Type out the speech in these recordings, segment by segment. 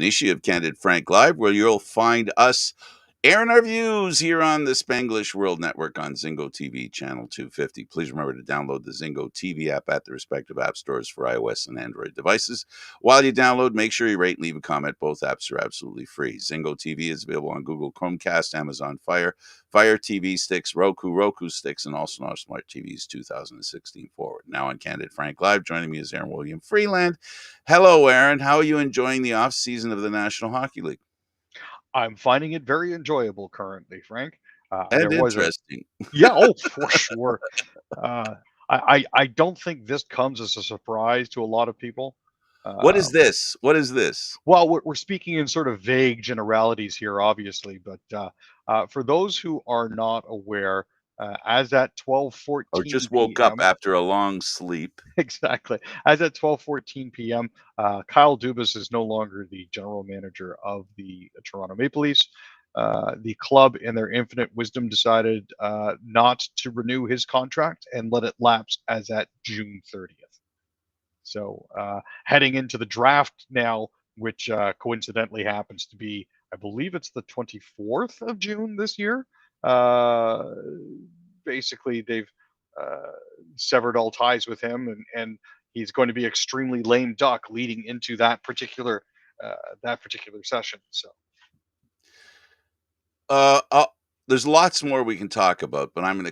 Stanisci of Candid Frank Live, where you'll find us airing our views here on the Spanglish World Network on Zingo TV channel 250. Please remember to download the Zingo TV app at the respective app stores for iOS and Android devices. While you download, make sure you rate and leave a comment. Both apps are absolutely free. Zingo TV is available on Google Chromecast, Amazon Fire TV sticks, Roku sticks, and also on smart TVs 2016 forward. Now on Candid Frank Live, joining me is Aaron William Freeland. Hello, Aaron. How are you enjoying the off season of the National Hockey League? I'm finding it very enjoyable currently, Frank. And There was a interesting. Yeah, oh, for sure. Uh, I don't think this comes as a surprise to a lot of people. What is Um, this? What is this? well, we're speaking in sort of vague generalities here, obviously, but for those who are not aware, as at Or 12:14 just woke up p.m. after a long sleep? Exactly. As at 12:14 p.m., Kyle Dubas is no longer the general manager of the Toronto Maple Leafs. The club, in their infinite wisdom, decided not to renew his contract and let it lapse as at June 30th. So, heading into the draft now, which coincidentally happens to be, I believe it's the 24th of June this year. Uh, Basically, they've uh, severed all ties with him, and he's going to be extremely lame duck leading into uh, that particular session. So, Uh, uh, there's lots more we can talk about, but I'm going to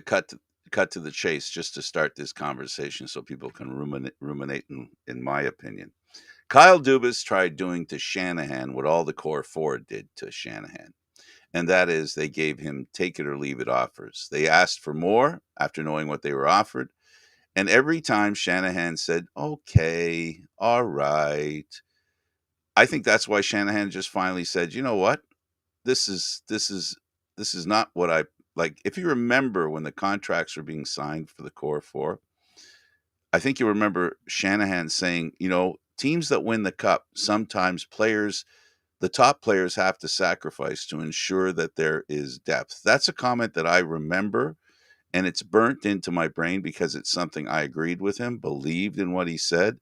cut to the chase just to start this conversation so people can ruminate in my opinion. Kyle Dubas tried doing to Shanahan what all the core four did to Shanahan. And that is they gave him take it or leave it offers. They asked for more after knowing what they were offered. And every time Shanahan said, okay, all right. I think that's why Shanahan just finally said, you know what? This is this is this is not what I like. If you remember when the contracts were being signed for the core four, I think you remember Shanahan saying, teams that win the cup, sometimes the top players have to sacrifice to ensure that there is depth. That's a comment that I remember, and it's burnt into my brain because it's something I agreed with him, believed in what he said.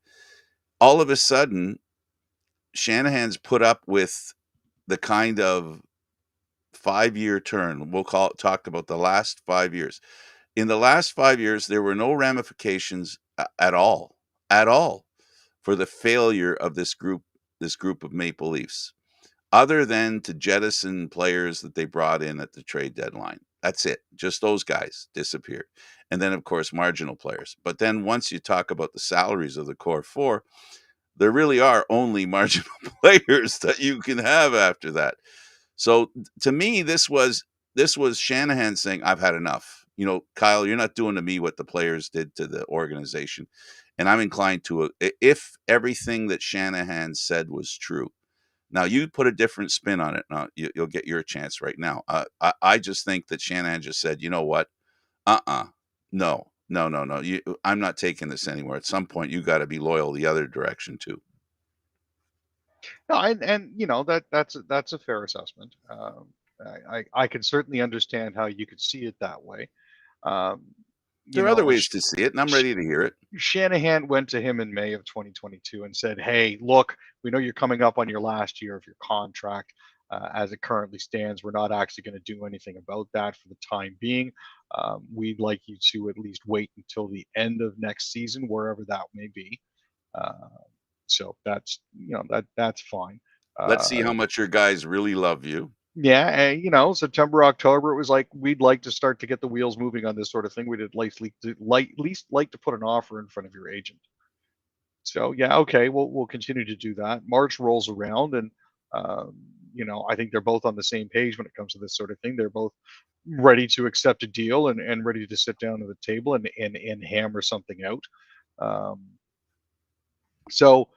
All of a sudden, Shanahan's put up with the kind of 5-year turn. Talked about the last 5 years. In the last 5 years, there were no ramifications at all for the failure of this group of Maple Leafs, other than to jettison players that they brought in at the trade deadline. That's it. Just those guys disappeared. And then, of course, marginal players. But then once you talk about the salaries of the core four, there really are only marginal players that you can have after that. So to me, this was Shanahan saying, I've had enough. Kyle, you're not doing to me what the players did to the organization. And I'm inclined to, if everything that Shanahan said was true, now you put a different spin on it. Now you'll get your chance right now. I just think that Shanahan just said, you know what? No, no, no, no. I'm not taking this anywhere. At some point, you got to be loyal the other direction too. no, and that's a fair assessment. I can certainly understand how you could see it that way. Um, you There are other know, ways to see it, and I'm ready to hear it. Shanahan went to him in May of 2022 and said, "Hey, look, we know you're coming up on your last year of your contract. As it currently stands, we're not actually going to do anything about that for the time being. We'd like you to at least wait until the end of next season, wherever that may be. Uh, so that's fine." Let's see Uh, how much your guys really love you. yeah, and, September, October, it was like we'd like to start to get the wheels moving on this sort of thing. We'd at least like to put an offer in front of your agent. So yeah, okay, we'll continue to do that. March rolls around, and um, I think they're both on the same page when it comes to this sort of thing. They're both ready to accept a deal and ready to sit down at the table and hammer something out. Um, so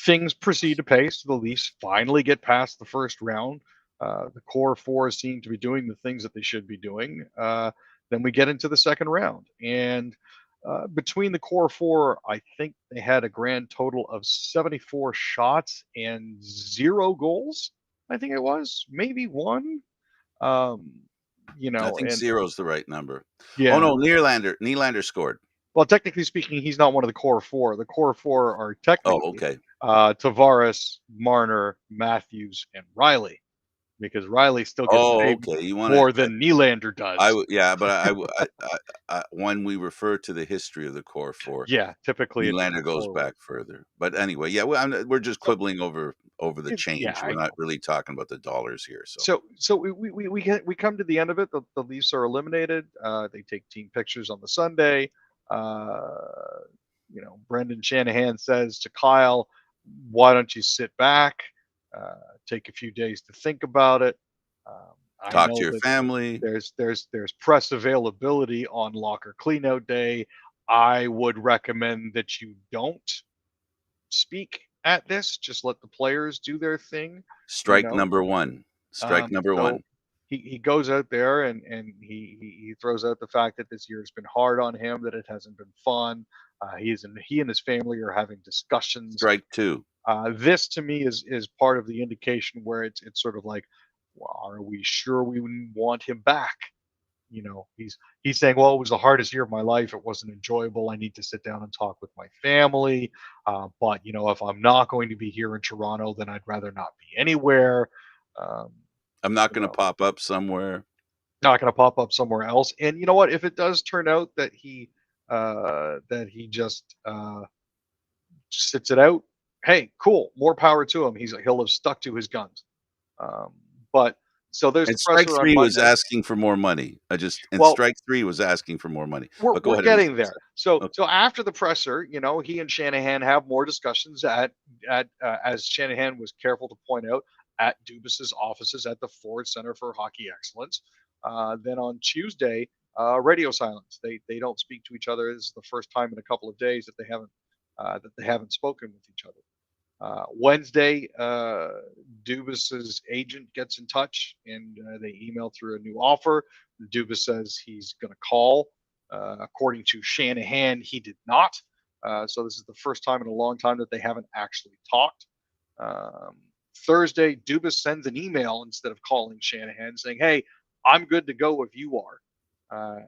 things proceed to pace. The Leafs finally get past the first round. The core four seem to be doing the things that they should be doing. Then we get into the second round, and between the core four, I think they had a grand total of 74 shots and 0 goals. I think it was maybe one. Um, I think and zero's the right number. Oh yeah. no, Nylander scored. Well, technically speaking, he's not one of the core four. The core four are Oh, technically okay. Tavares, Marner, Matthews, and Riley, because Riley still gets Oh, paid okay. You wanna more than Nylander I does. would yeah, but when we refer to the history of the core four, Yeah, typically it's Nylander goes forward. back further. But anyway, yeah, we're just So quibbling over the yeah, change. I We're not know. really talking about the dollars here, so So we come to the end of it. The Leafs are eliminated. They take team pictures on the Sunday. Uh, Brendan Shanahan says to Kyle, "Why don't you sit back, uh, take a few days to think about it?" I talk to know your that family. there's press availability on locker cleanout day. I would recommend that you don't speak at this. Just let the players do their thing. You Strike know, number 1. Strike number so 1. he goes out there and he throws out the fact that this year has been hard on him, that it hasn't been fun. He and his family are having discussions. Strike 2. This to me is part of the indication where it's sort of like, well, are we sure we want him back? He's saying, well, it was the hardest year of my life. It wasn't enjoyable. I need to sit down and talk with my family. But if I'm not going to be here in Toronto, then I'd rather not be anywhere. Um, I'm not you gonna know, pop up somewhere. Not going to pop up somewhere else. And you know what? If it does turn out that he just sits it out, hey, cool, more power to him. He'll have stuck to his guns. Um, but so there's the And strike presser on 3 was Monday. asking for more money. And Well, strike 3 was asking for more money. we're But go we're ahead, I was getting gonna there. say. So Okay. after the presser, he and Shanahan have more discussions at as Shanahan was careful to point out, at Dubas's offices at the Ford Center for Hockey Excellence. Then on Tuesday, radio silence. They don't speak to each other. This is the first time in a couple of days that they haven't spoken with each other. Wednesday, Dubas's agent gets in touch and they email through a new offer. Dubas says he's going to call. According to Shanahan, he did not. So this is the first time in a long time that they haven't actually talked. Um, Thursday, Dubas sends an email instead of calling Shanahan saying, "Hey, I'm good to go if you are."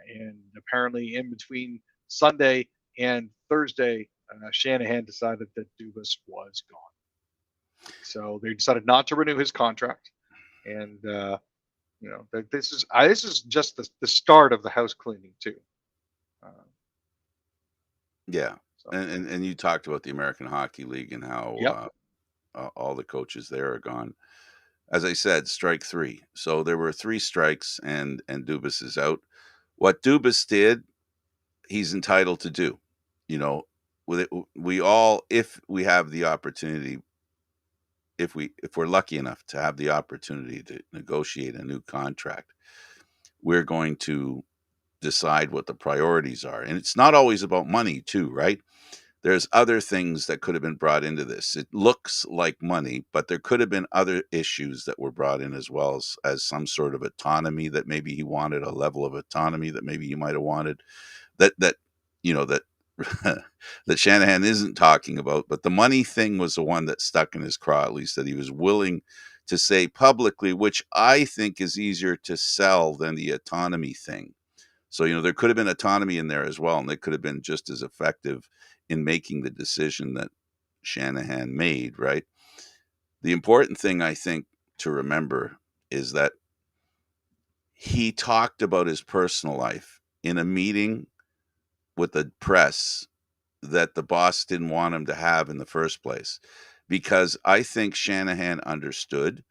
And apparently, in between Sunday and Thursday, Shanahan decided that Dubas was gone. So they decided not to renew his contract, and this is just the start of the house cleaning too. Uh, Yeah. so And you talked about the American Hockey League and yep, how, all the coaches there are gone. As I said, strike 3. So there were 3 strikes and Dubas is out. What Dubas did, he's entitled to do. You know, with it, we all, if we have the opportunity, if we're lucky enough to have the opportunity to negotiate a new contract, we're going to decide what the priorities are. And it's not always about money too, right? There's other things that could have been brought into this. It looks like money, but there could have been other issues that were brought in as well as some sort of autonomy that maybe he wanted, a level of autonomy that maybe he might have wanted that that that Shanahan isn't talking about. But the money thing was the one that stuck in his craw, at least that he was willing to say publicly, which I think is easier to sell than the autonomy thing. So, there could have been autonomy in there as well, and they could have been just as effective in making the decision that Shanahan made, right? The important thing I think to remember is that he talked about his personal life in a meeting with the press that the boss didn't want him to have in the first place. Because I think Shanahan understood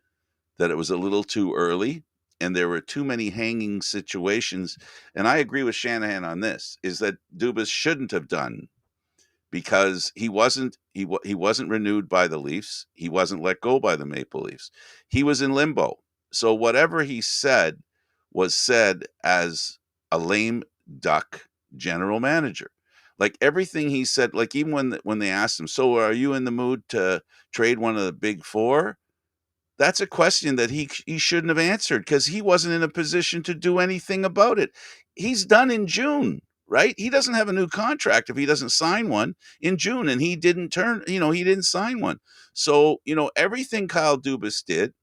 that it was a little too early and there were too many hanging situations. And I agree with Shanahan on this, is that Dubas shouldn't have done, because he wasn't renewed by the Leafs. He wasn't let go by the Maple Leafs. He was in limbo. So whatever he said was said as a lame duck general manager. Like everything he said, like even when they asked him, "So are you in the mood to trade one of the big four?" That's a question that he shouldn't have answered because he wasn't in a position to do anything about it. He's done in June, right? He doesn't have a new contract if he doesn't sign one in June, and he didn't sign one. So, everything Kyle Dubas did,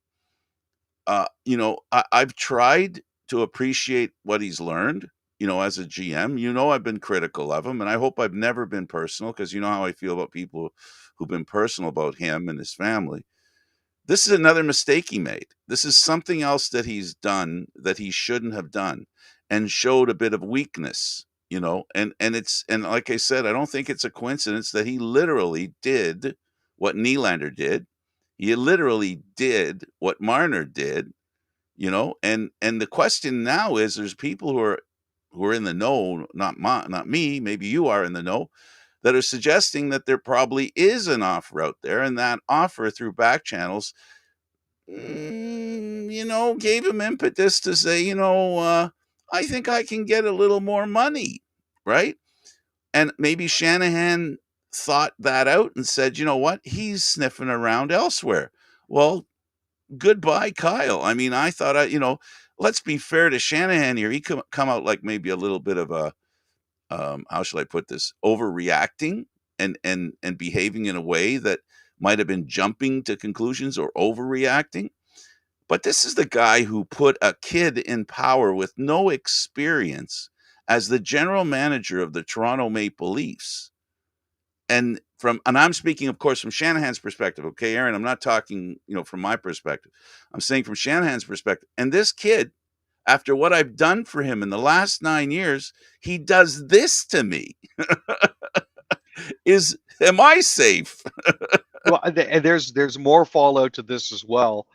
I've tried to appreciate what he's learned, as a GM. I've been critical of him, and I hope I've never been personal because you know how I feel about people who've been personal about him and his family. This is another mistake he made. This is something else that he's done that he shouldn't have done and showed a bit of weakness, and like I said, I don't think it's a coincidence that he literally did what Nylander did. He literally did what Marner did, and the question now is there's people who are in the know, not me, maybe you are in the know, that are suggesting that there probably is an offer out there, and that offer through back channels gave him impetus to say, I think I can get a little more money, right? And maybe Shanahan thought that out and said, you know what? He's sniffing around elsewhere. Well, goodbye, Kyle. I mean, I thought, let's be fair to Shanahan here. He come out like maybe a little bit of a, how shall I put this, overreacting and behaving in a way that might have been jumping to conclusions or overreacting. But this is the guy who put a kid in power with no experience as the general manager of the Toronto Maple Leafs. And I'm speaking, of course, from Shanahan's perspective. Okay, Aaron, I'm not talking, from my perspective. I'm saying from Shanahan's perspective. And this kid, after what I've done for him in the last 9 years, he does this to me. Am I safe? Well, and there's more fallout to this as well.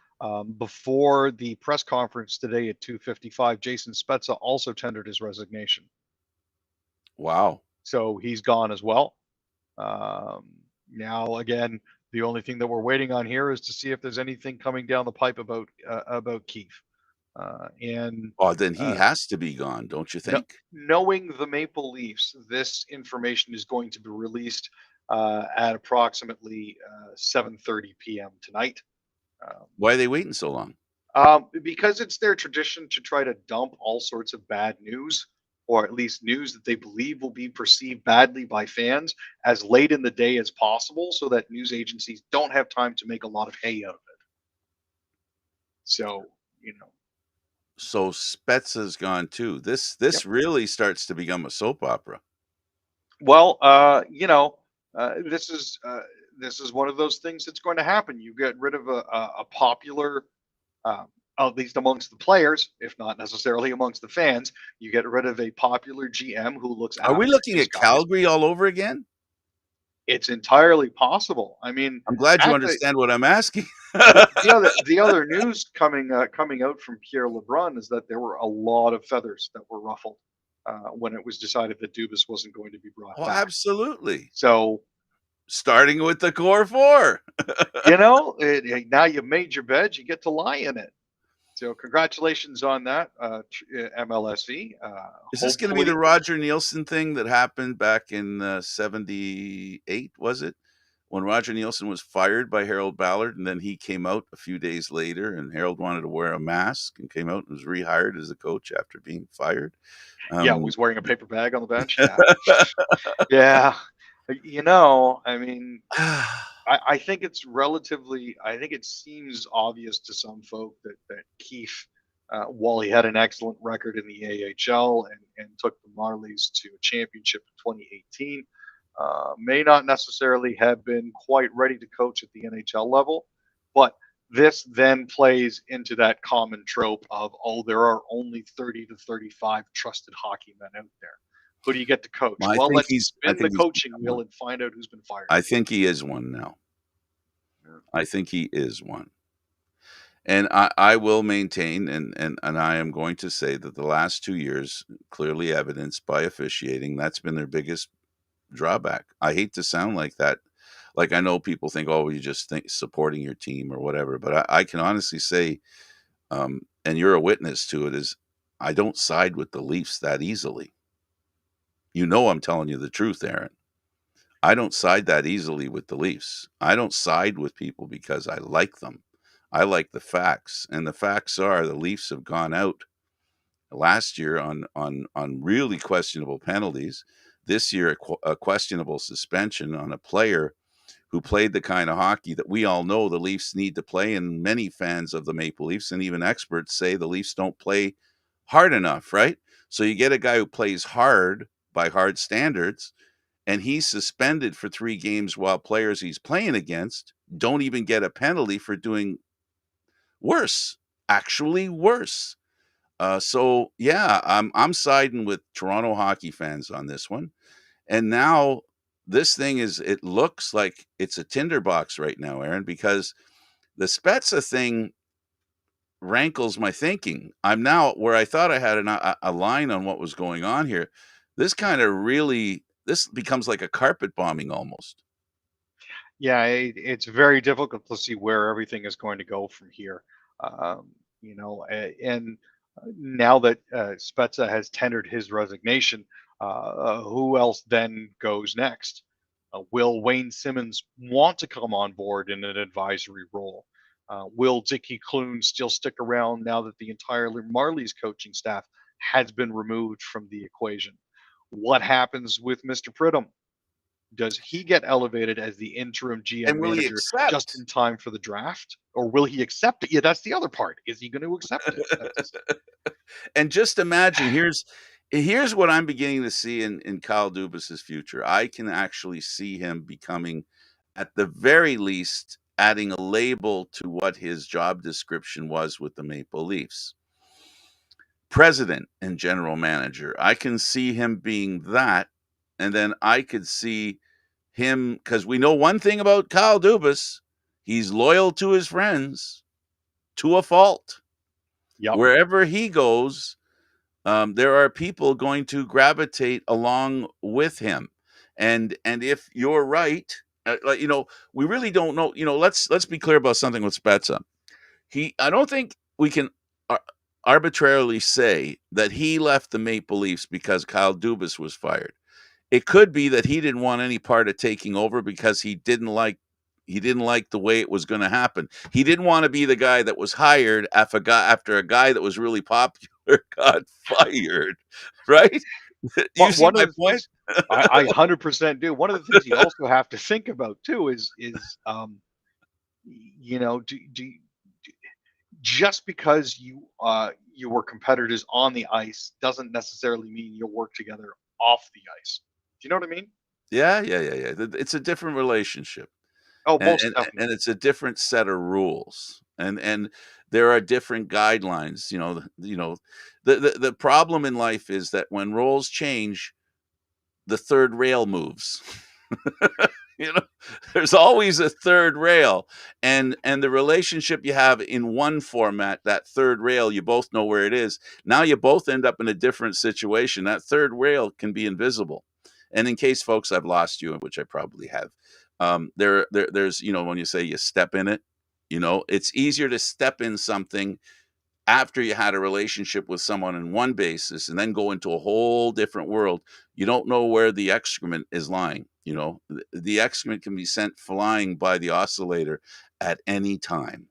Before the press conference today at 2:55, Jason Spezza also tendered his resignation. Wow. So he's gone as well. Now, again, the only thing that we're waiting on here is to see if there's anything coming down the pipe about Keefe. Then he has to be gone, don't you think? Knowing the Maple Leafs, this information is going to be released at approximately 7:30 p.m. tonight. Why are they waiting so long? Because it's their tradition to try to dump all sorts of bad news, or at least news that they believe will be perceived badly by fans, as late in the day as possible, so that news agencies don't have time to make a lot of hay out of it. So, So Spezza's gone too. This Yep. really starts to become a soap opera. Well, this is one of those things that's going to happen. You get rid of a popular, at least amongst the players, if not necessarily amongst the fans. You get rid of a popular GM who looks Are we after looking his at guys. Calgary all over again? It's entirely possible. I mean, I'm glad you understand what I'm asking. the other news coming out from Pierre LeBrun is that there were a lot of feathers that were ruffled when it was decided that Dubas wasn't going to be brought back. Absolutely. So, starting with the core four. now you've made your bed, you get to lie in it. So congratulations on that, MLSE. Is this going to be the Roger Nielsen thing that happened back in 78, was it? When Roger Nielsen was fired by Harold Ballard, and then he came out a few days later, and Harold wanted to wear a mask and came out and was rehired as a coach after being fired. Was wearing a paper bag on the bench. Yeah. I mean, I think it's I think it seems obvious to some folk that Keefe, while he had an excellent record in the AHL and took the Marlies to a championship in 2018, may not necessarily have been quite ready to coach at the NHL level. But this then plays into that common trope of, there are only 30 to 35 trusted hockey men out there. Who do you get to coach? Well, let's spin the coaching wheel and find out who's been fired. I think he is one now. I think he is one. And I will maintain, and I am going to say that the last 2 years, clearly evidenced by officiating, that's been their biggest drawback. I hate to sound like that. Like, I know people think, you just think supporting your team or whatever, but I can honestly say, and you're a witness to it, is I don't side with the Leafs that easily. I'm telling you the truth, Aaron. I don't side that easily with the Leafs. I don't side with people because I like them. I like the facts, and the facts are the Leafs have gone out last year on really questionable penalties. This year, a questionable suspension on a player who played the kind of hockey that we all know the Leafs need to play, and many fans of the Maple Leafs and even experts say the Leafs don't play hard enough, right? So you get a guy who plays hard by hard standards, and he's suspended for 3 games while players he's playing against don't even get a penalty for doing worse, actually worse. So yeah, I'm siding with Toronto hockey fans on this one. And now this thing is, it looks like it's a tinderbox right now, Aaron, because the Spezza thing rankles my thinking. I'm now where I thought I had a line on what was going on here. This kind of really, this becomes like a carpet bombing almost. Yeah, it's very difficult to see where everything is going to go from here. And now that Spezza has tendered his resignation, who else then goes next? Will Wayne Simmons want to come on board in an advisory role? Will Dickie Clune still stick around now that the entire Marlies coaching staff has been removed from the equation? What happens with Mr. Pridham? Does he get elevated as the interim GM And will he manager just accept? in time for the draft, or will he accept it? Yeah, that's the other part. Is he going to accept it? That's And just imagine, here's what I'm beginning to see in Kyle Dubas's future. I can actually see him becoming, at the very least, adding a label to what his job description was with the Maple Leafs. President and general manager. I can see him being that, and then I could see him, because we know one thing about Kyle Dubas, he's loyal to his friends to a fault. yep. Wherever he goes, there are people going to gravitate along with him, and if you're right, like, we really don't know. Let's be clear about something with Spezza. I don't think we can ar- arbitrarily say that he left the Maple Leafs because Kyle Dubas was fired. It could be that he didn't want any part of taking over because he didn't like the way it was going to happen. He didn't want to be the guy that was hired after a guy that was really popular got fired, right? You see One my of the point? things I 100% do. One of the things you also have to think about too is just because you were competitors on the ice doesn't necessarily mean you'll work together off the ice. Do you know what I mean? Yeah, yeah, yeah, yeah. It's a different relationship, Oh, and most and definitely. it's a different set of rules, and there are different guidelines. The problem in life is that when roles change, the third rail moves. you know there's always a third rail, and the relationship you have in one format, that third rail, you both know where it is. Now you both end up in a different situation. That third rail can be invisible. And in case, folks, I've lost you, which I probably have, there's, when you say you step in it, it's easier to step in something after you had a relationship with someone in one basis and then go into a whole different world. You don't know where the excrement is lying. The excrement can be sent flying by the oscillator at any time.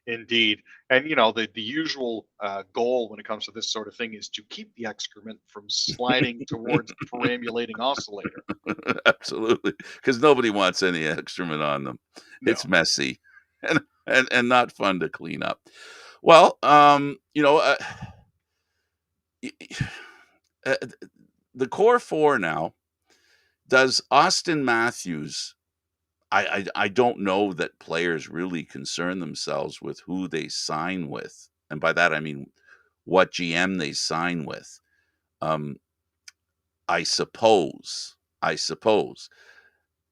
Indeed. And the usual goal when it comes to this sort of thing is to keep the excrement from sliding towards the perambulating oscillator. Absolutely, because nobody wants any excrement on them. It's No. messy and not fun to clean up. Well, uh, the core four now. Does Austin Matthews, I don't know that players really concern themselves with who they sign with, and by that I mean what GM they sign with. Um, I suppose,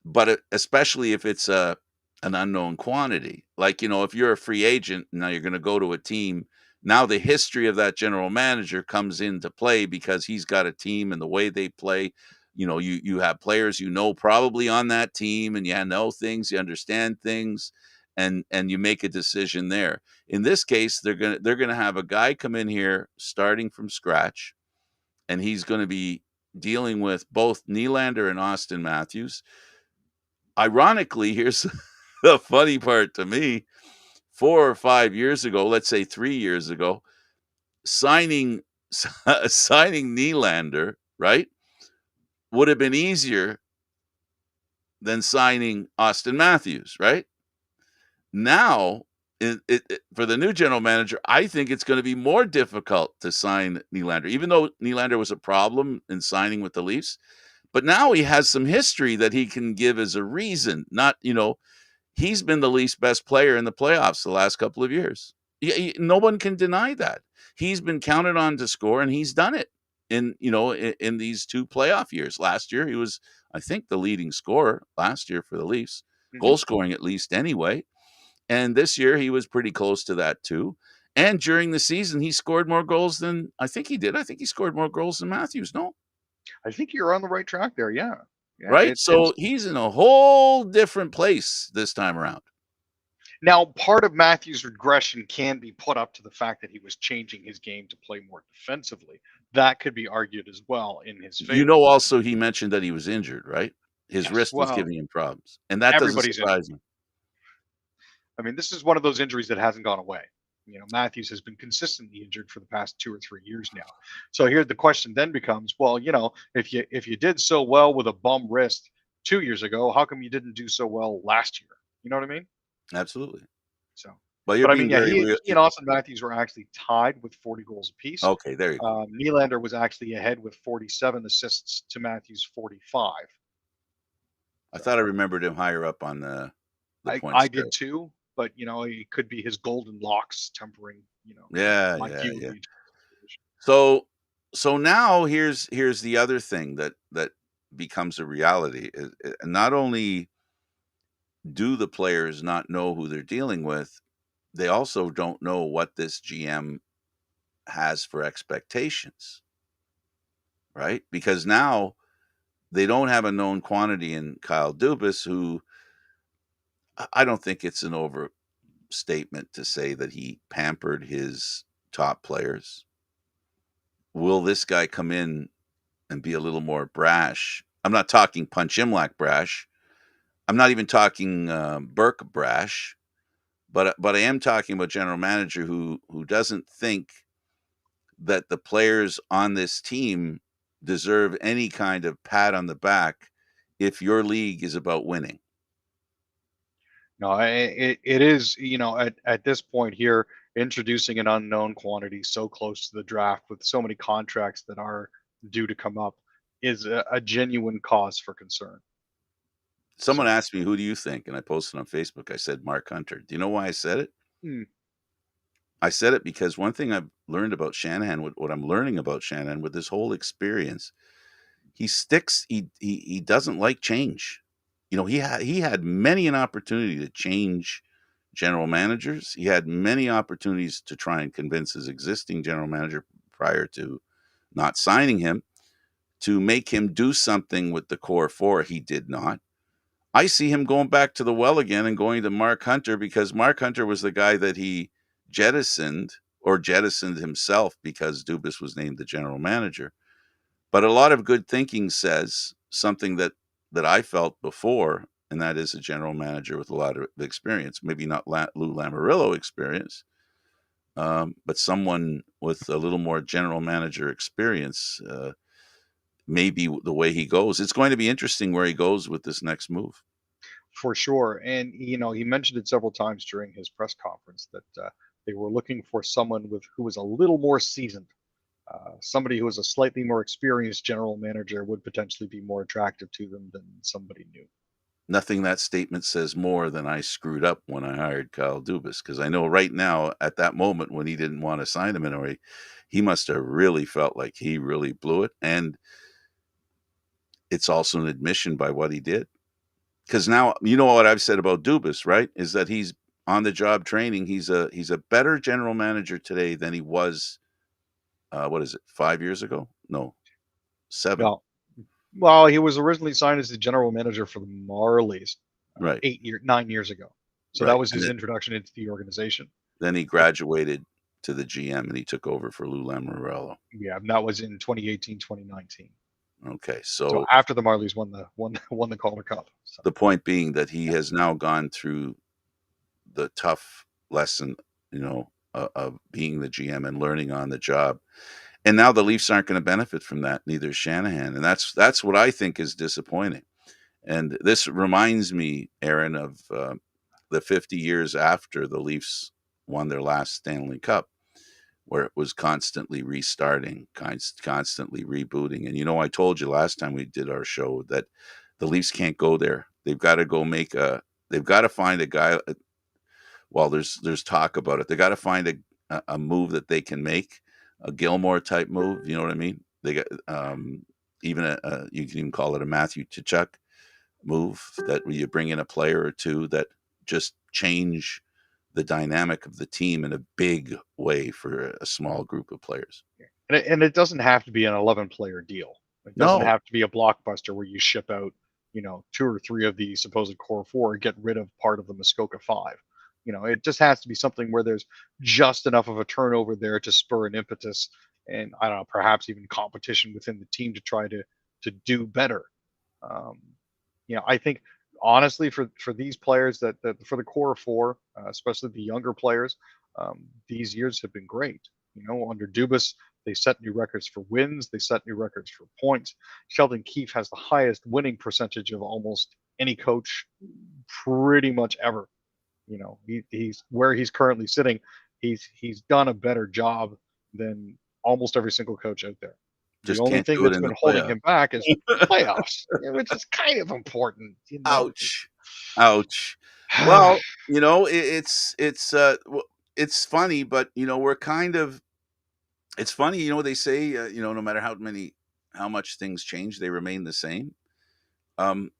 but especially if it's an unknown quantity. Like, if you're a free agent, now you're going to go to a team. Now the history of that general manager comes into play because he's got a team and the way they play. You have players probably on that team, and you know things, you understand things, and you make a decision there. In this case, they're gonna have a guy come in here starting from scratch, and he's going to be dealing with both Nylander and Austin Matthews. Ironically, here's the funny part to me: 4 or 5 years ago, let's say 3 years ago, signing signing Nylander, right, would have been easier than signing Austin Matthews, right? Now, for the new general manager, I think it's going to be more difficult to sign Nylander, even though Nylander was a problem in signing with the Leafs. But now he has some history that he can give as a reason. Not, he's been the least best player in the playoffs the last couple of years. No one can deny that. He's been counted on to score, and he's done it in these two playoff years. Last year, he was, I think, the leading scorer last year for the Leafs, Hmm. goal scoring at least anyway. And this year, he was pretty close to that too. And during the season, he scored more goals than I think he did. I think he scored more goals than Matthews. No, I think you're on the right track there. Yeah, yeah. right? It's So he's in a whole different place this time around. now part of Matthews' regression can be put up to the fact that he was changing his game to play more defensively. That could be argued as well in his favor. Also, he mentioned that he was injured, right? His Yes, wrist was well, giving him problems, and that doesn't everybody's injured. surprise me. I mean, this is one of those injuries that hasn't gone away. Matthews has been consistently injured for the past 2 or 3 years now. So here the question then becomes, well, if you did so well with a bum wrist 2 years ago, how come you didn't do so well last year? You know what I mean? Absolutely. So, But you're but I mean, being yeah, very he, real. he and Austin Matthews were actually tied with 40 goals apiece. Okay, there you go. Nylander was actually ahead with 47 assists to Matthews' 45. I So thought I remembered him higher up on the I points did there. too, but it could be his golden locks tempering, Yeah, my yeah, view of yeah. the So now here's the other thing that becomes a reality. Not only do the players not know who they're dealing with, they also don't know what this GM has for expectations, right? Because now they don't have a known quantity in Kyle Dubas, who I don't think it's an overstatement to say that he pampered his top players. Will this guy come in and be a little more brash? I'm not talking Punch Imlach brash. I'm not even talking Burke brash, but I am talking about general manager who doesn't think that the players on this team deserve any kind of pat on the back if your league is about winning. No, it is, at this point here, introducing an unknown quantity so close to the draft with so many contracts that are due to come up is a genuine cause for concern. Someone So, asked me, "Who do you think?" And I posted on Facebook. I said Mark Hunter. Do you know why I said it? hmm, I said it because one thing I've learned about Shanahan, what I'm learning about Shanahan with this whole experience, he sticks. He doesn't like change. He had many an opportunity to change general managers. He had many opportunities to try and convince his existing general manager prior to not signing him to make him do something with the core four. He did not. I see him going back to the well again and going to Mark Hunter because Mark Hunter was the guy that he jettisoned himself because Dubas was named the general manager. But a lot of good thinking says something that I felt before, and that is a general manager with a lot of experience. Maybe not Lou Lamoriello experience, but someone with a little more general manager experience. Maybe the way he goes, it's going to be interesting where he goes with this next move. for sure. And he mentioned it several times during his press conference that they were looking for someone who was a little more seasoned. Somebody who was a slightly more experienced general manager would potentially be more attractive to them than somebody new. Nothing that statement says more than I screwed up when I hired Kyle Dubas, because I know right now at that moment when he didn't want to sign him anyway, he must have really felt like he really blew it, and it's also an admission by what he did. Because now you know what I've said about Dubas, right? Is that he's on the job training. He's a better general manager today than he was. What is it? 5 years ago? No, 7. No, well, he was originally signed as the general manager for the Marlies Right, 9 years ago. So that right. was And his introduction into the organization. then he But graduated to the GM and he took over for Lou Lamoriello. yeah, that was in 2018, 2019. Okay, So so after the Marlies won the Calder Cup. So the point being that he yeah, has now gone through the tough lesson, of being the GM and learning on the job. And now the Leafs aren't going to benefit from that. Neither is Shanahan, and that's what I think is disappointing. And this reminds me, Aaron, of the 50 years after the Leafs won their last Stanley Cup, where it was constantly restarting, constantly rebooting. And I told you last time we did our show that the Leafs can't go there. They've got to go make a. They've got to find a guy. Well, there's talk about it. They got to find a move that they can make, a Gilmore type move. You know what I mean? They got even you can even call it a Matthew Tkachuk move, that where you bring in a player or two that just change the dynamic of the team in a big way for a small group of players. And it doesn't have to be an 11-player deal. It doesn't No, have to be a blockbuster where you ship out, 2 or 3 of the supposed core 4 and get rid of part of the Muskoka 5. It just has to be something where there's just enough of a turnover there to spur an impetus, and I don't know, perhaps even competition within the team to try to do better. Um, I think honestly for these players that for the core 4, especially the younger players, these years have been great. Under Dubas, they set new records for wins. They set new records for points. Sheldon Keefe has the highest winning percentage of almost any coach pretty much ever. He's where he's currently sitting. He's done a better job than almost every single coach out there. The just only can't thing do it that's in the been holding playoff. him back is playoffs, which is kind of important. Ouch, ouch. Well, it's funny, but we're kind of. It's funny, they say, no matter how much things change, they remain the same.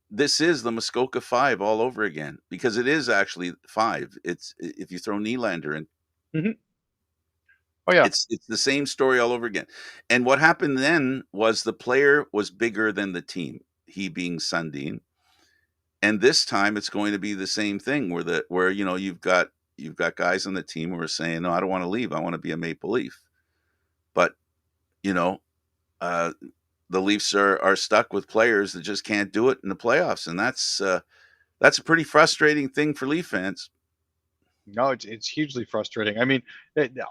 This is the Muskoka 5 all over again, because it is actually 5. It's if you throw Nylander in, Mhm. Oh yeah, it's the same story all over again. And what happened then was the player was bigger than the team, he being Sundin. And this time it's going to be the same thing where you've got guys on the team who are saying, "No, I don't want to leave. I want to be a Maple Leaf." But, you know, uh the Leafs are stuck with players that just can't do it in the playoffs, and that's a pretty frustrating thing for Leaf fans. no, it's hugely frustrating. I mean,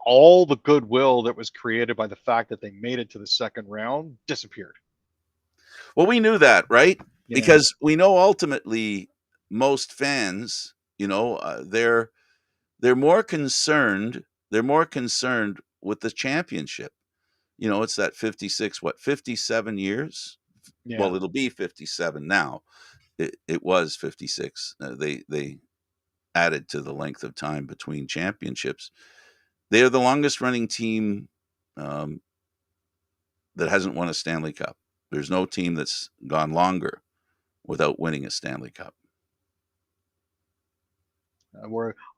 all the goodwill that was created by the fact that they made it to the second round disappeared. Well, we knew that, right? Yeah, Because we know ultimately most fans, they're more concerned. They're more concerned with the championship. It's that 57 years. yeah. Well, it'll be 57 now. It was 56. They added to the length of time between championships. They are the longest running team um, that hasn't won a Stanley Cup. There's no team that's gone longer without winning a Stanley Cup.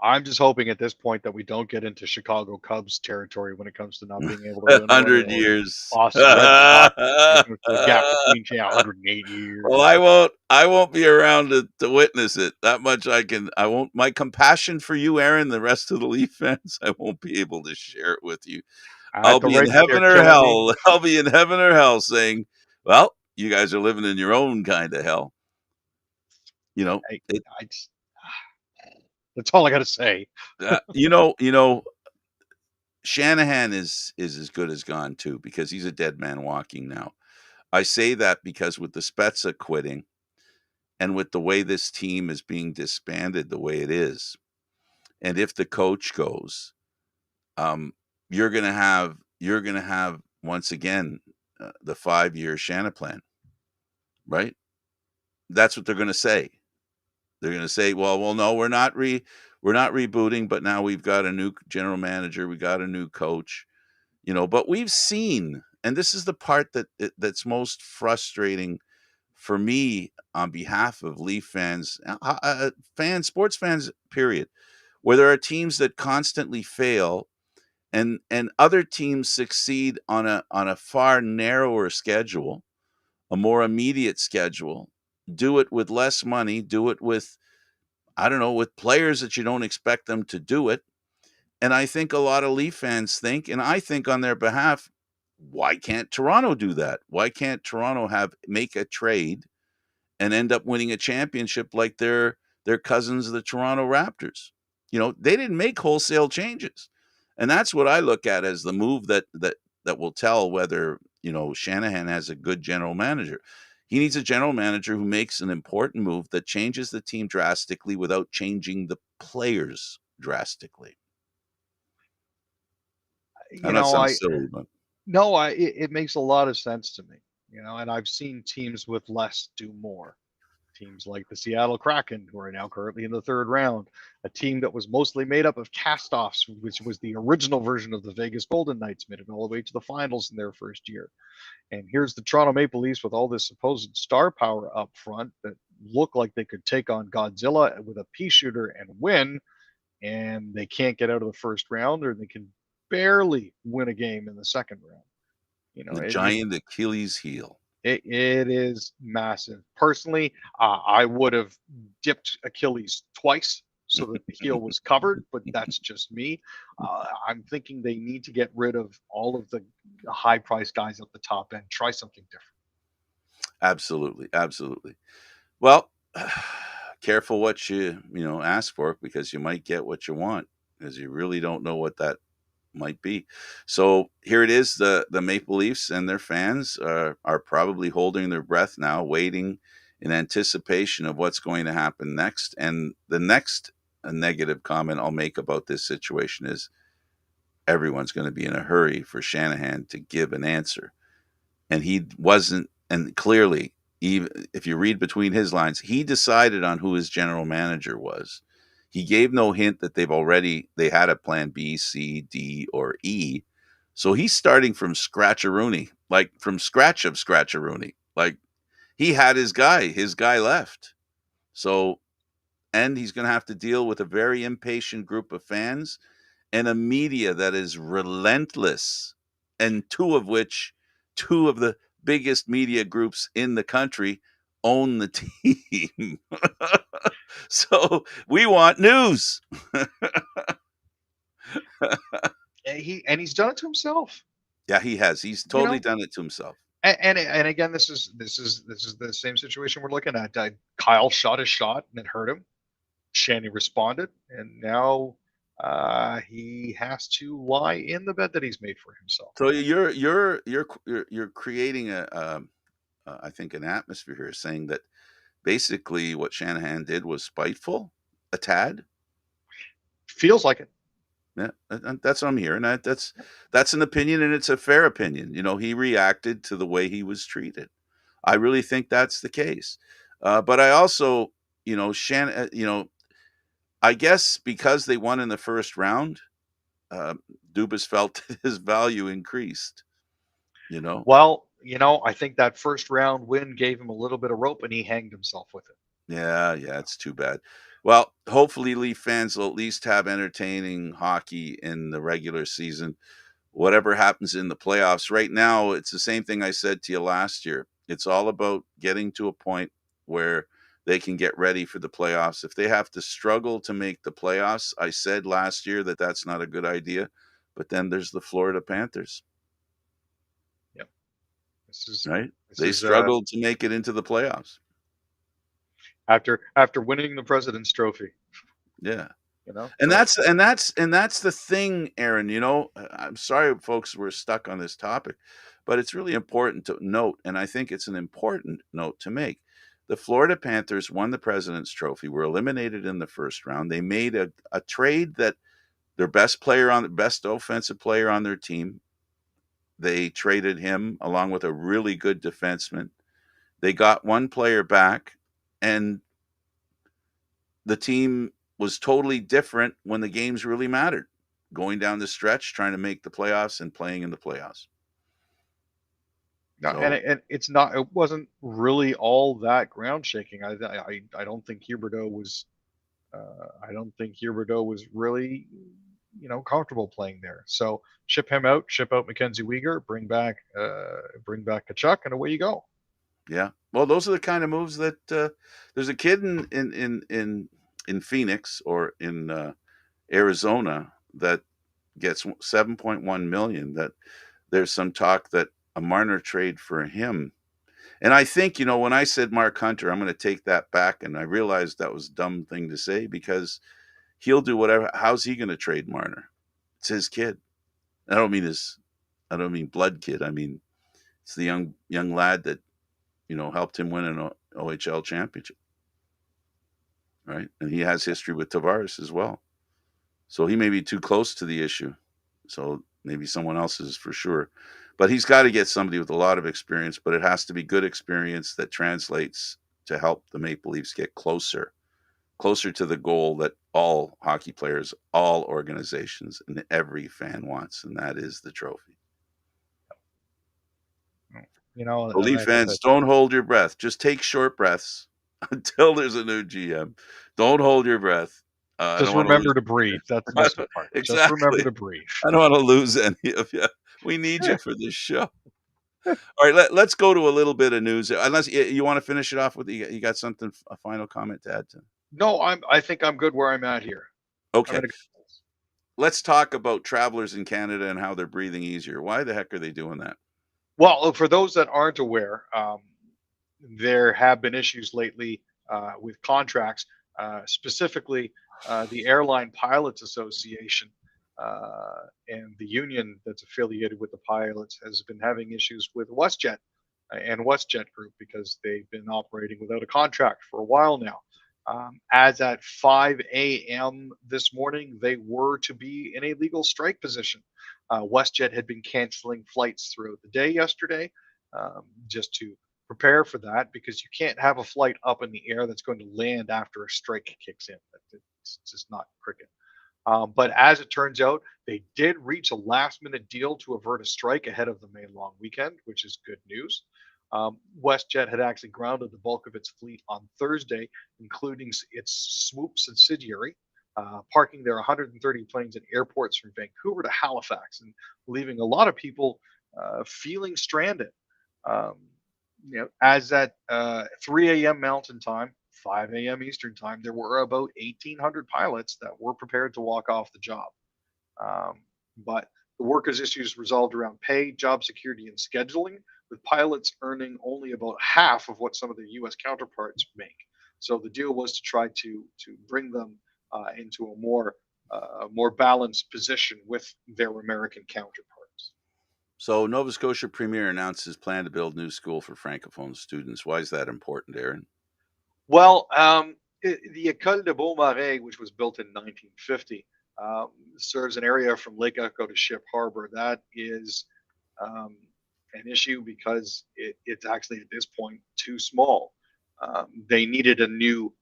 I'm just hoping at this point that we don't get into Chicago Cubs territory when it comes to not being able to A win one, hundred or years. Boston Red Sox when it comes to the gap between 108 years. Well, I won't be around to witness it. That much I won't. My compassion for you, Aaron, the rest of the Leaf fans, I won't be able to share it with you. At I'll the be in rate that they're heaven or killing me, hell. I'll be in heaven or hell saying, "Well, you guys are living in your own kind of hell." You know, I, it. I just, that's all I got to say. Shanahan is as good as gone too, because he's a dead man walking now. I say that because with the Spezza quitting, and with the way this team is being disbanded the way it is, and if the coach goes, um, you're gonna have once again the 5-year Shanna plan, right? That's what they're gonna say. They're gonna say, well, no, we're not rebooting, but now we've got a new general manager, we got a new coach, But we've seen, and this is the part that's most frustrating for me on behalf of Leaf fans, sports fans, period, where there are teams that constantly fail, and other teams succeed on a far narrower schedule, a more immediate schedule, do it with less money, do it with, I don't know, with players that you don't expect them to do it. And I think a lot of Leaf fans think, and I think on their behalf, why can't Toronto do that? Why can't Toronto make a trade and end up winning a championship like their cousins, the Toronto Raptors? They didn't make wholesale changes. And that's what I look at as the move that will tell whether, Shanahan has a good general manager. He needs a general manager who makes an important move that changes the team drastically without changing the players drastically. I You know it know, sounds silly, but no, it makes a lot of sense to me. And I've seen teams with less do more. Teams like the Seattle Kraken, who are now currently in the third round, a team that was mostly made up of castoffs, which was the original version of the Vegas Golden Knights, made it all the way to the finals in their first year. And here's the Toronto Maple Leafs with all this supposed star power up front that look like they could take on Godzilla with a pea shooter and win, and they can't get out of the first round, or they can barely win a game in the second round. You know, the it, it giant Achilles heel. it is massive. Personally, I would have dipped Achilles twice so that the heel was covered, but that's just me. I'm thinking they need to get rid of all of the high price guys at the top end. Try something different. Absolutely, absolutely. Well, careful what you ask for, because you might get what you want, because you really don't know what that might be. So here it is. The Maple Leafs and their fans are probably holding their breath now, waiting in anticipation of what's going to happen next. And the next negative comment I'll make about this situation is everyone's going to be in a hurry for Shanahan to give an answer. And he wasn't, and clearly, even if you read between his lines, he decided on who his general manager was. He gave no hint that they had a plan B, C, D, or E. So he's starting from scratcheroonie, like from scratch of scratcheroonie. Like he had his guy left. So, and he's going to have to deal with a very impatient group of fans and a media that is relentless, and two of the biggest media groups in the country own the team. So we want news. He's done it to himself. Yeah, he has. He's You totally know, done it to himself. and again, this is the same situation we're looking at. Kyle shot his shot and it hurt him. Shanny responded, and now he has to lie in the bed that he's made for himself. So you're creating I think an atmosphere here, saying that basically what Shanahan did was spiteful, a tad. Feels like it. Yeah, that's what I'm hearing. That's an opinion, and it's a fair opinion. He reacted to the way he was treated. I really think that's the case. But I also, I guess because they won in the first round, uh, Dubas felt his value increased. You know, Well, I think that first round win gave him a little bit of rope, and he hanged himself with it. yeah, it's too bad. Well, hopefully, Leaf fans will at least have entertaining hockey in the regular season. Whatever happens in the playoffs. Right now, it's the same thing I said to you last year. It's all about getting to a point where they can get ready for the playoffs. If they have to struggle to make the playoffs, I said last year that that's not a good idea. But then there's the Florida Panthers, Yep. This is right? this They is struggled to make it into the playoffs. after winning the President's Trophy. Yeah. And So that's the thing, Aaron. I'm sorry, folks, we're stuck on this topic, but it's really important to note, and I think it's an important note to make. The Florida Panthers won the President's Trophy, were eliminated in the first round. They made a trade that their best offensive player on their team, they traded him along with a really good defenseman. They got one player back, and the team was totally different when the games really mattered, going down the stretch, trying to make the playoffs and playing in the playoffs. no, So, it wasn't really all that ground shaking. I don't think Huberdeau was really comfortable playing there. So ship him out, ship out Mackenzie Weegar, bring back Kachuk, and away you go. yeah. Well, those are the kind of moves that there's a kid in Phoenix or in Arizona that gets 7.1 million. That there's some talk that a Marner trade for him. And I think, when I said Mark Hunter, I'm going to take that back. And I realized that was a dumb thing to say, because he'll do whatever. How's he going to trade Marner? It's his kid. I don't mean blood kid. I mean, it's the young lad that, helped him win an OHL championship. Right. And he has history with Tavares as well. So he may be too close to the issue. So Maybe someone else's for sure. But he's got to get somebody with a lot of experience, but it has to be good experience that translates to help the Maple Leafs get closer to the goal that all hockey players, all organizations, and every fan wants, and that is the trophy. So And Leaf like I fans, said, don't hold your breath. Just take short breaths until there's a new GM. Don't hold your breath. I just don't want to remember lose. to breathe. That's the most important. Just remember Exactly. to breathe. I don't want to lose any of you. We need you for this show. All right, let's go to a little bit of news. Unless you want to finish it off with you got something, a final comment to add to. No, I think I'm good where I'm at here. I'm Okay, in a good place. let's talk about travelers in Canada and how they're breathing easier. Why the heck are they doing that? Well, for those that aren't aware, there have been issues lately with contracts, specifically the Airline Pilots Association and the union that's affiliated with the pilots has been having issues with WestJet and WestJet Group because they've been operating without a contract for a while now. As at 5 a.m. this morning, they were to be in a legal strike position. WestJet had been canceling flights throughout the day yesterday just to prepare for that because you can't have a flight up in the air that's going to land after a strike kicks in. It's just not cricket. But as it turns out, they did reach a last minute deal to avert a strike ahead of the May long weekend, which is good news. WestJet had actually grounded the bulk of its fleet on Thursday, including its Swoop subsidiary, parking their 130 planes at airports from Vancouver to Halifax and leaving a lot of people feeling stranded. Um, as at 3 a.m. Mountain Time, 5 a.m. Eastern Time, there were about 1,800 pilots that were prepared to walk off the job. But the workers' issues resolved around pay, job security, and scheduling, with pilots earning only about half of what some of their U.S. counterparts make. So the deal was to try to bring them into a more balanced position with their American counterparts. So Nova Scotia Premier announced his plan to build new school for Francophone students. Why is that important, Aaron? Well, the École de Beaumarais, which was built in 1950, serves an area from Lake Echo to Ship Harbor. That is an issue because it's actually at this point too small. They needed a new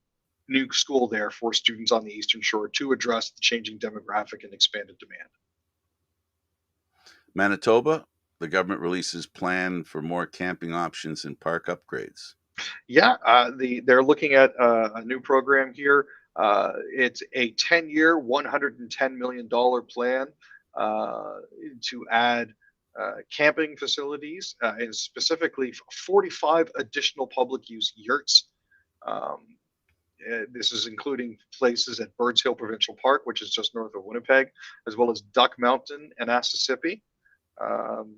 school there for students on the Eastern Shore to address the changing demographic and expanded demand. Manitoba, the government releases plan for more camping options and park upgrades. Yeah, they're looking at a new program here. It's a 10-year, $110 million plan to add camping facilities and specifically 45 additional public use yurts. This is including places at Birds Hill Provincial Park, which is just north of Winnipeg, as well as Duck Mountain and Assisipi. Um,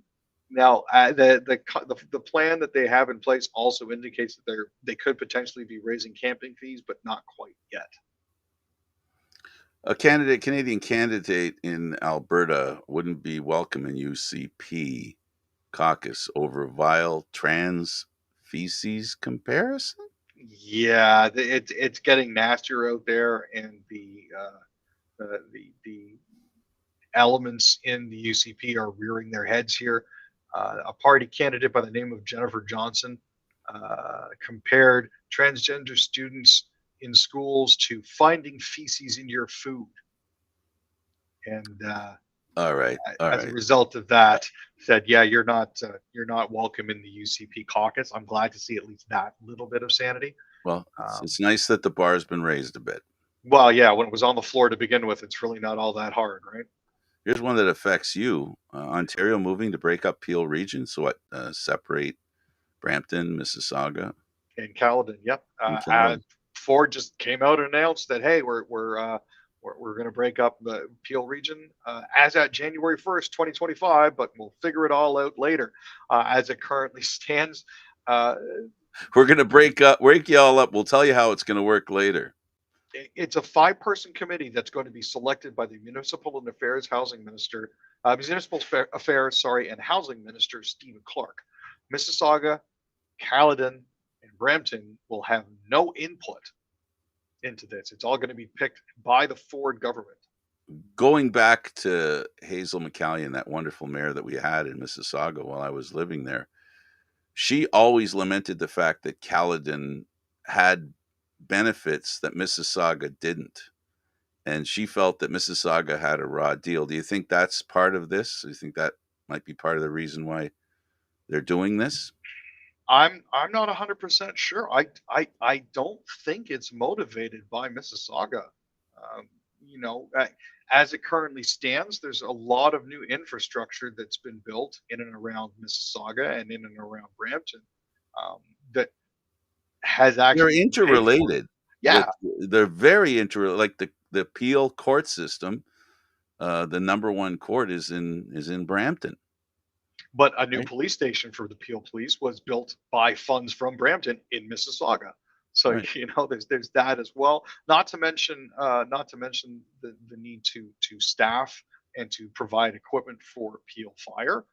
Now, the plan that they have in place also indicates that they could potentially be raising camping fees, but not quite yet. A Canadian candidate in Alberta wouldn't be welcome in UCP caucus over vile trans feces comparison. Yeah, it's getting nastier out there, and the elements in the UCP are rearing their heads here. A party candidate by the name of Jennifer Johnson compared transgender students in schools to finding feces in your food. And All right, all as a right. result of that, said, "Yeah, you're not welcome in the UCP caucus." I'm glad to see at least that little bit of sanity. Well, Um, it's nice that the bar's been raised a bit. well, yeah, when it was on the floor to begin with, it's really not all that hard, right? Here's one that affects you. Ontario moving to break up Peel Region, so what? Separate Brampton, Mississauga, In Caledon, yep. and Caledon. Ford just came out and announced that, hey, we're going to break up the Peel region as at January 1st, 2025, but we'll figure it all out later. As it currently stands, uh, We're gonna break you all up. We'll tell you how it's gonna work later. it's a 5-person committee that's going to be selected by the municipal affairs, sorry, and housing minister Stephen Clark. Mississauga, Caledon, and Brampton will have no input into this. It's all going to be picked by the Ford government. going back to Hazel McCallion, that wonderful mayor that we had in Mississauga while I was living there, she always lamented the fact that Caledon had benefits that Mississauga didn't. And she felt that Mississauga had a raw deal. Do you think that's part of this? Do you think that might be part of the reason why they're doing this? I'm not 100% sure. I don't think it's motivated by Mississauga. Um, you know, as it currently stands, there's a lot of new infrastructure that's been built in and around Mississauga and in and around Brampton, um, that has They're actually been paid for. interrelated with Yeah, they're very interrelated. Like the appeal court system, the number one court is in Brampton, but a new right? police station for the Peel Police was built by funds from Brampton in Mississauga. So Right. there's that as well. Not to mention the need to staff and to provide equipment for Peel Fire.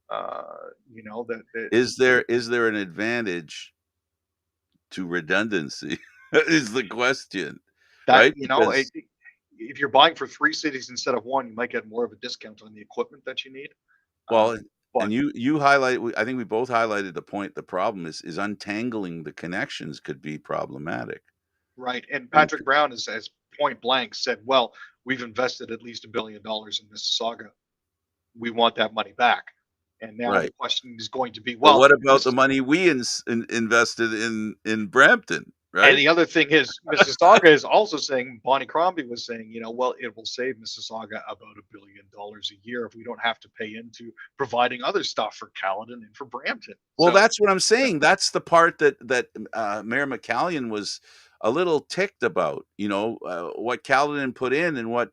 That Is there an advantage to redundancy? Is the question, that right? Because if you're buying for three cities instead of one, you might get more of a discount on the equipment that you need. well, But and you highlight. I think we both highlighted the point. The problem is untangling the connections could be problematic. right, and And Patrick Brown has point blank said, "Well, we've invested at least $1 billion in Mississauga. We want that money back." And now the right, question is going to be, but well, what about the Miss, money we invested in Brampton? and Right. the other thing is, Mississauga is also saying, Bonnie Crombie was saying, well, it will save Mississauga about $1 billion a year if we don't have to pay into providing other stuff for Caledon and for Brampton. Well, So, that's what I'm yeah, saying. That's the part that Mayor McCallion was a little ticked about. What Caledon put in and what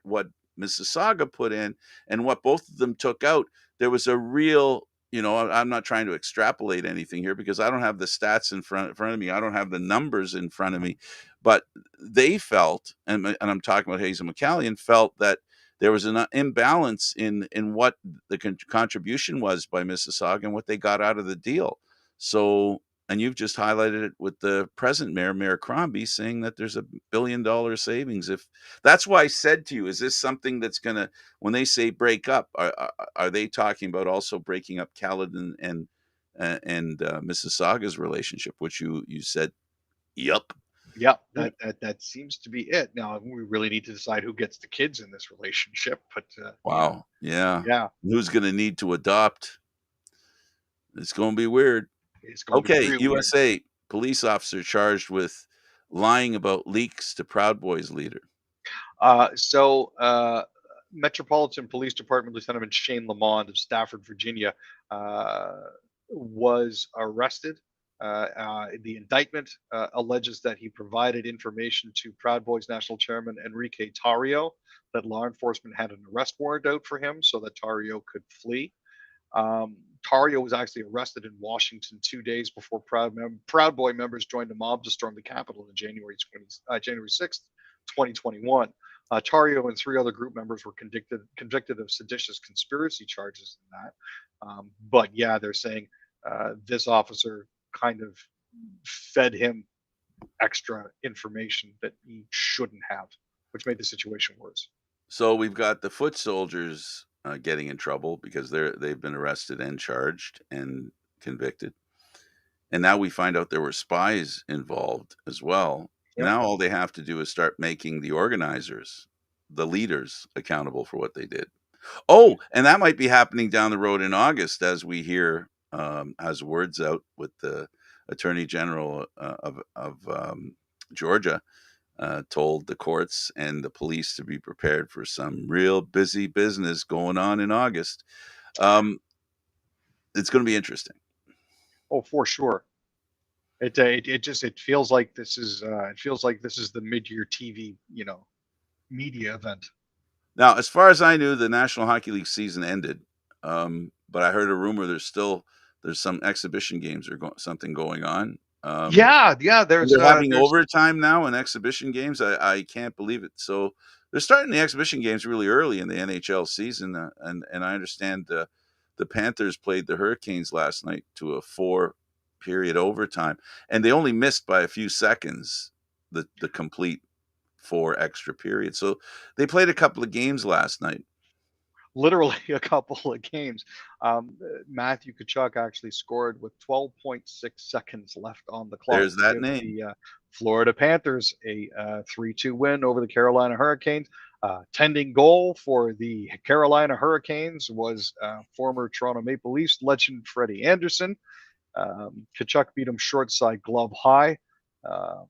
Mississauga put in, and what both of them took out. There was a real, I'm not trying to extrapolate anything here because I don't have the stats in front of me. I don't have the numbers in front of me, but they felt, and I'm talking about Hazel McCallion, felt that there was an imbalance in what the contribution was by Mississauga and what they got out of the deal. So, and you've just highlighted it with the present mayor, Mayor Crombie, saying that there's $1 billion savings. If that's why I said to you, is this something that's going to, when they say break up, are they talking about also breaking up Caledon and Mississauga's relationship, which you said, yup. yeah, that seems to be it. Now we really need to decide who gets the kids in this relationship, but Wow. Yeah. yeah, Who's going to need to adopt? It's going to be weird. it's going to be Okay, real weird. USA police officer charged with lying about leaks to Proud Boys leader. Metropolitan Police Department Lieutenant Shane Lamond of Stafford, Virginia, uh, was arrested. The indictment alleges that he provided information to Proud Boys National Chairman Enrique Tarrio that law enforcement had an arrest warrant out for him so that Tarrio could flee. Tarrio was actually arrested in Washington 2 days before Proud Boy members joined a mob to storm the Capitol on January 6th, 2021. Tarrio and three other group members were convicted of seditious conspiracy charges in that. But yeah, they're saying this officer kind of fed him extra information that he shouldn't have, which made the situation worse. So we've got the foot soldiers getting in trouble because they've been arrested and charged and convicted. And now we find out there were spies involved as well. Yep. Now all they have to do is start making the organizers, the leaders, accountable for what they did. Oh, and that might be happening down the road in August as we hear as words out with the Attorney General of Georgia told the courts and the police to be prepared for some real busy business going on in August. Um, it's going to be interesting. Oh, for sure. It feels like this is the mid-year TV media event. Now, as far as I knew, the National Hockey League season ended, but I heard a rumor there's some exhibition games or something going on. Yeah. They're having overtime now in exhibition games. I can't believe it. So they're starting the exhibition games really early in the NHL season, and I understand the Panthers played the Hurricanes last night to a 4-period overtime, and they only missed by a few seconds the complete 4 extra periods. So they played a couple of games last night. Literally a couple of games. Matthew Kachuk actually scored with 12.6 seconds left on the clock There's to that give name. the Florida Panthers a 3-2 win over the Carolina Hurricanes. Tending goal for the Carolina Hurricanes was former Toronto Maple Leafs legend Freddie Anderson. Kachuk beat him short side glove high. Uh,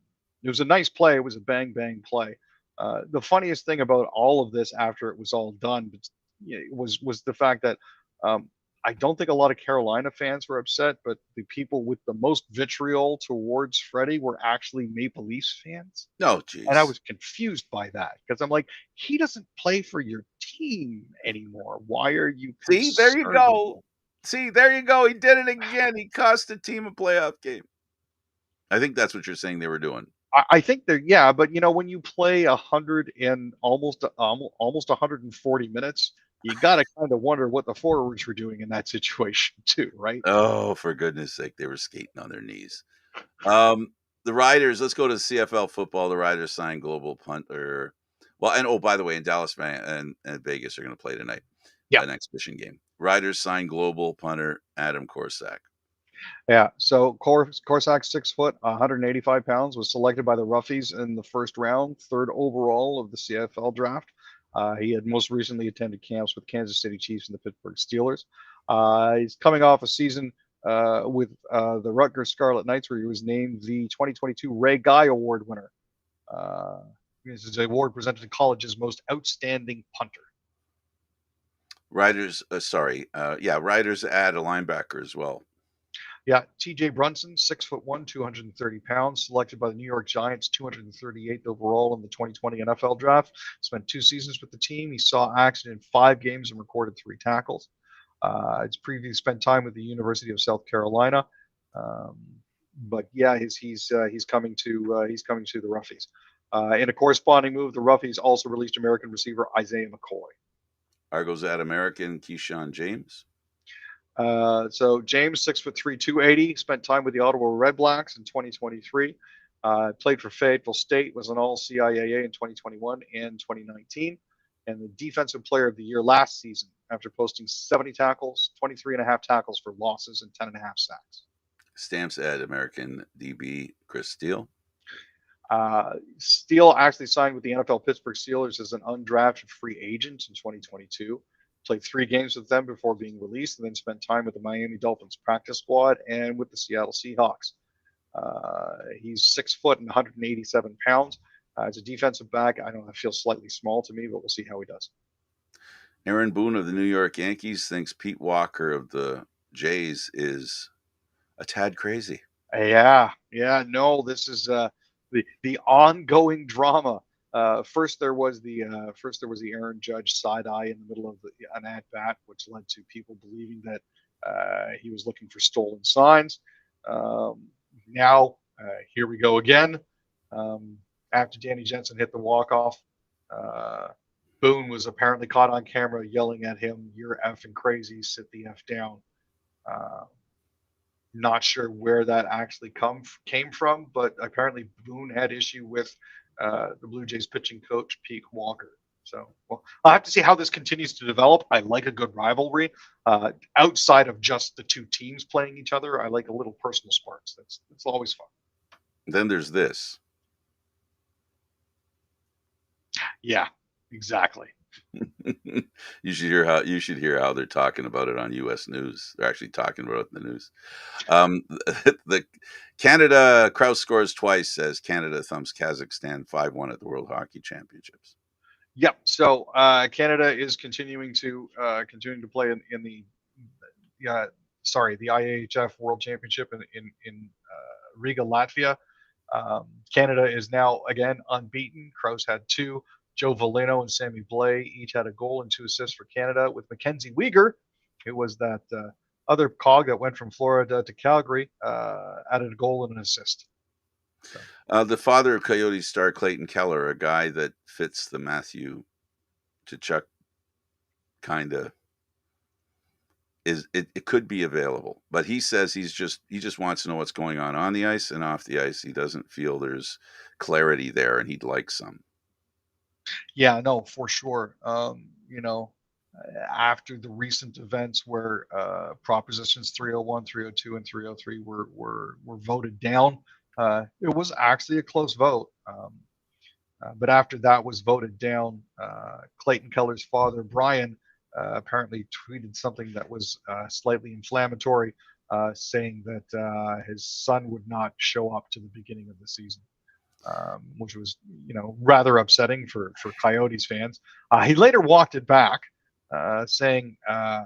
it was a nice play. It was a bang bang play. The funniest thing about all of this after it was all done was the fact that um, I don't think a lot of Carolina fans were upset, but the people with the most vitriol towards Freddie were actually Maple Leafs fans. Oh, And I geez. was confused by that because I'm like, he doesn't play for your team anymore. Why are you See, there you concerned go. about? See, there you go. He did it again. He cost the team a playoff game. I think that's what you're saying they were doing. I think they're yeah, but when you play 100 and almost 140 minutes, you got to kind of wonder what the forwards were doing in that situation too, right? Oh, for goodness sake, they were skating on their knees. The Riders, let's go to CFL football. The Riders signed global punter. Well, and by the way, in Dallas and Vegas are going to play tonight, Yeah, an exhibition game. Riders signed global punter Adam Korsak. yeah. So Corsac, 6 foot, 185 pounds, was selected by the Roughies in the first round, third overall of the CFL draft. He had most recently attended camps with Kansas City Chiefs and the Pittsburgh Steelers. He's coming off a season with the Rutgers Scarlet Knights, where he was named the 2022 Ray Guy Award winner. Uh, this is an award presented to college's most outstanding punter. Riders, Riders add a linebacker as well. Yeah, T.J. Brunson, 6'1", 230 pounds, selected by the New York Giants, 238th overall in the 2020 NFL Draft. Spent 2 seasons with the team. He saw action in 5 games and recorded 3 tackles. He's previously spent time with the University of South Carolina, um, but yeah, he's coming to the Roughies. In a corresponding move, the Roughies also released American receiver Isaiah McCoy. Argos add American Keyshawn James. So James, 6'3", 280, spent time with the Ottawa Redblacks in 2023. Played for Fayetteville State, was an All-CIAA in 2021 and 2019, and the Defensive Player of the Year last season after posting 70 tackles, 23 and a half tackles for losses, and 10 and a half sacks. Stamps add American DB Chris Steele. Steele actually signed with the NFL Pittsburgh Steelers as an undrafted free agent in 2022. Played 3 games with them before being released, and then spent time with the Miami Dolphins practice squad and with the Seattle Seahawks. He's 6 foot and 187 pounds. As a defensive back, I know that feels slightly small to me, but we'll see how he does. Aaron Boone of the New York Yankees thinks Pete Walker of the Jays is a tad crazy. Yeah. No, this is the ongoing drama. First there was the Aaron Judge side eye in the middle of an at bat, which led to people believing that he was looking for stolen signs. Now here we go again. After Danny Jensen hit the walk off, Boone was apparently caught on camera yelling at him, "You're effing crazy! Sit the f down." Uh, Not sure where that actually came from, but apparently Boone had issue with the Blue Jays pitching coach Pete Walker. So, well, I'll have to see how this continues to develop. I like a good rivalry outside of just the 2 teams playing each other. I like a little personal sparks. That's always fun. Then there's this. Yeah, exactly. You should hear how they're talking about it on U.S. News. They're actually talking about it in the news. The Canada, Kraus scores twice, says Canada thumps Kazakhstan 5-1 at the World Hockey Championships. Yep. So Canada is continuing to play in the the IAHF World Championship in Riga, Latvia. Canada is now again unbeaten. Kraus had 2. Joe Valeno and Sammy Blais each had a goal and 2 assists for Canada, with Mackenzie Weegar, who was that other cog that went from Florida to Calgary, added a goal and an assist. So. The father of Coyotes star Clayton Keller, a guy that fits the Matthew Tkachuk kind of, it could be available, but he says he just wants to know what's going on the ice and off the ice. He doesn't feel there's clarity there, and he'd like some. Yeah, no, for sure. After the recent events where propositions 301, 302, and 303 were voted down, it was actually a close vote. But after that was voted down, Clayton Keller's father, Brian, apparently tweeted something that was slightly inflammatory, saying that his son would not show up to the beginning of the season. Which was, rather upsetting for Coyotes fans. He later walked it back, saying,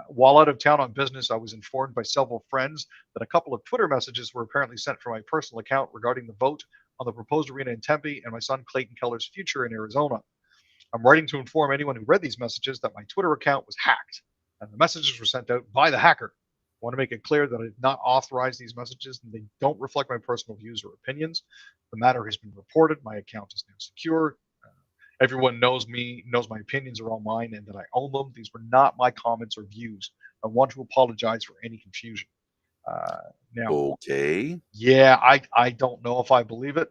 while out of town on business, I was informed by several friends that a couple of Twitter messages were apparently sent from my personal account regarding the vote on the proposed arena in Tempe and my son Clayton Keller's future in Arizona. I'm writing to inform anyone who read these messages that my Twitter account was hacked, and the messages were sent out by the hacker. I want to make it clear that I did not authorize these messages and they don't reflect my personal views or opinions. The matter has been reported. My account is now secure. Everyone knows me, knows my opinions are all mine, and that I own them. These were not my comments or views. I want to apologize for any confusion. Now, Okay. yeah, I don't know if I believe it,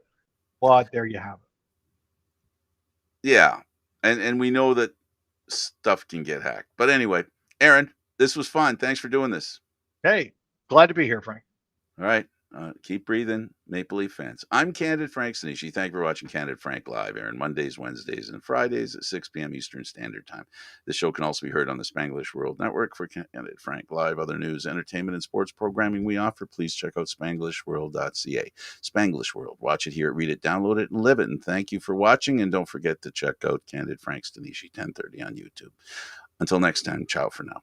but there you have it. Yeah. And we know that stuff can get hacked. But anyway, Aaron, this was fun. Thanks for doing this. Hey, glad to be here, Frank. All right. Keep breathing, Maple Leaf fans. I'm Candid Frank Stanisci. Thank you for watching Candid Frank Live, Aaron, Mondays, Wednesdays, and Fridays at 6 p.m. Eastern Standard Time. This show can also be heard on the Spanglish World Network. For Candid Frank Live, other news, entertainment, and sports programming we offer, please check out SpanglishWorld.ca. Spanglish World. Watch it, hear it, read it, download it, and live it. And thank you for watching. And don't forget to check out Candid Frank Stanisci 1030 on YouTube. Until next time, ciao for now.